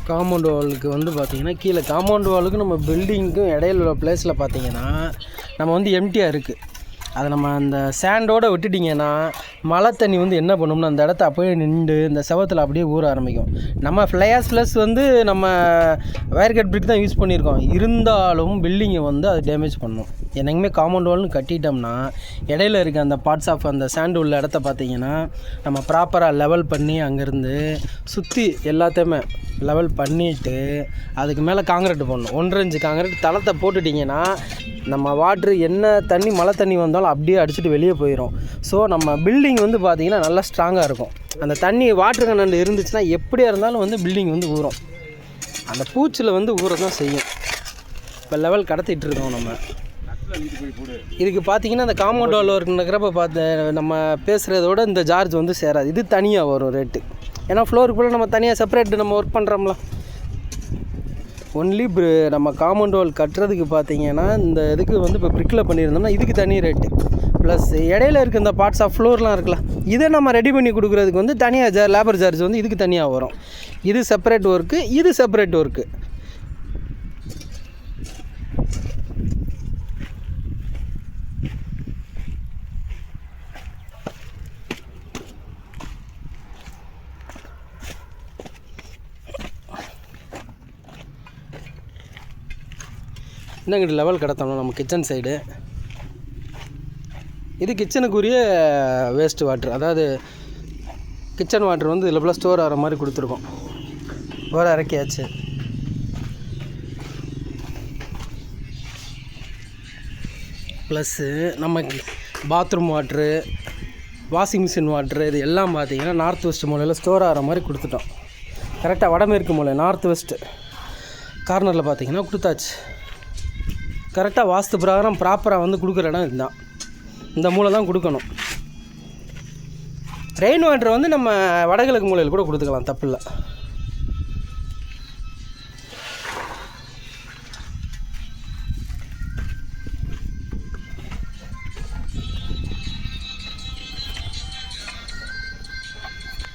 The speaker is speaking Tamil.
காம்பவுண்ட் வாலுக்கு வந்து பார்த்திங்கன்னா கீழே காம்பவுண்ட் வாலுக்கு நம்ம பில்டிங்க்கும் இடையில உள்ள பிளேஸில் பார்த்திங்கன்னா நம்ம வந்து எம்டியாக இருக்குது. அதை நம்ம அந்த சேண்டோடு விட்டுட்டிங்கன்னா மழை தண்ணி வந்து என்ன பண்ணும்னா அந்த இடத்த அப்படியே நின்று இந்த செவத்தில் அப்படியே ஊற ஆரம்பிக்கும். நம்ம ஃப்ளையாஸ் ப்ளஸ் வந்து நம்ம வயர் கட் பிரிக் தான் யூஸ் பண்ணியிருக்கோம். இருந்தாலும் பில்டிங்கை வந்து அது டேமேஜ் பண்ணும். என்னைக்குமே காம்பவுண்ட் வால்னு கட்டிட்டோம்னா இடையில இருக்க அந்த பார்ட்ஸ் ஆஃப் அந்த சேண்டு உள்ள இடத்த பார்த்திங்கன்னா நம்ம ப்ராப்பராக லெவல் பண்ணி அங்கேருந்து சுற்றி எல்லாத்தையுமே லெவல் பண்ணிவிட்டு அதுக்கு மேலே காங்கிரீட் போடணும். 1.5 இன்ச்சு காங்கிரீட் தளத்தை போட்டுட்டிங்கன்னா நம்ம வாட்ரு என்ன தண்ணி மழை தண்ணி வந்தாலும் அப்படியே அடிச்சுட்டு வெளியே போயிடும். ஸோ நம்ம பில்டிங் வந்து பார்த்திங்கன்னா நல்லா ஸ்ட்ராங்காக இருக்கும். அந்த தண்ணி வாட்ரு கண்டென்ட் இருந்துச்சுன்னா எப்படியா இருந்தாலும் வந்து பில்டிங் வந்து ஊறும். அந்த பூச்சில் வந்து ஊற தான் செய்யும். இப்போ லெவல் கடத்திட்டு இருக்கோம் நம்ம. இதுக்கு பார்த்திங்கன்னா அந்த காம்பவுண்ட் வால் இருக்கிறப்ப பார்த்து நம்ம பேசுகிறதோட இந்த சார்ஜ் வந்து சேராது. இது தனியாக வரும் ரேட்டு. ஏன்னா ஃப்ளோருக்கு கூட நம்ம தனியாக செப்பரேட் நம்ம ஒர்க் பண்ணுறோம்ல. ஒன்லி நம்ம காம்பவுண்ட் வால் கட்டுறதுக்கு பார்த்திங்கன்னா இந்த இதுக்கு வந்து இப்போ பிரிக்கில் பண்ணியிருந்தோம்னா இதுக்கு தனி ரேட்டு. ப்ளஸ் இடையில இருக்க இந்த பார்ட்ஸ் ஆஃப் ஃப்ளோர்லாம் இருக்குல்ல, இதை நம்ம ரெடி பண்ணி கொடுக்குறதுக்கு வந்து தனியாக லேபர் சார்ஜ் வந்து இதுக்கு தனியாக வரும். இது செப்பரேட் ஒர்க்கு, இது செப்பரேட் ஒர்க்கு. இன்னங்கிட்ட லெவல் கடத்தணும் நம்ம கிச்சன் சைடு. இது கிச்சனுக்குரிய வேஸ்ட்டு வாட்ரு, அதாவது கிச்சன் வாட்ரு வந்து இதில் ஃபுல்லாக ஸ்டோர் ஆகிற மாதிரி கொடுத்துருக்கோம். வேறு இறக்கியாச்சு. ப்ளஸ்ஸு நம்ம bathroom water, washing machine water இது எல்லாம் பார்த்திங்கன்னா நார்த் வெஸ்ட் மூலையில் ஸ்டோர் ஆகிற மாதிரி கொடுத்துட்டோம். கரெக்டாக வடமேற்கு மூலை நார்த் வெஸ்ட்டு கார்னரில் பார்த்திங்கன்னா கொடுத்தாச்சு. கரெக்டாக வாஸ்து பிரகாரம் ப்ராப்பராக வந்து கொடுக்குற இடம் இதுதான். இந்த மூலை தான் கொடுக்கணும். ரெயின் வாட்டர் வந்து நம்ம வடகிழக்கு மூலையில் கூட கொடுத்துக்கலாம், தப்பில்லை.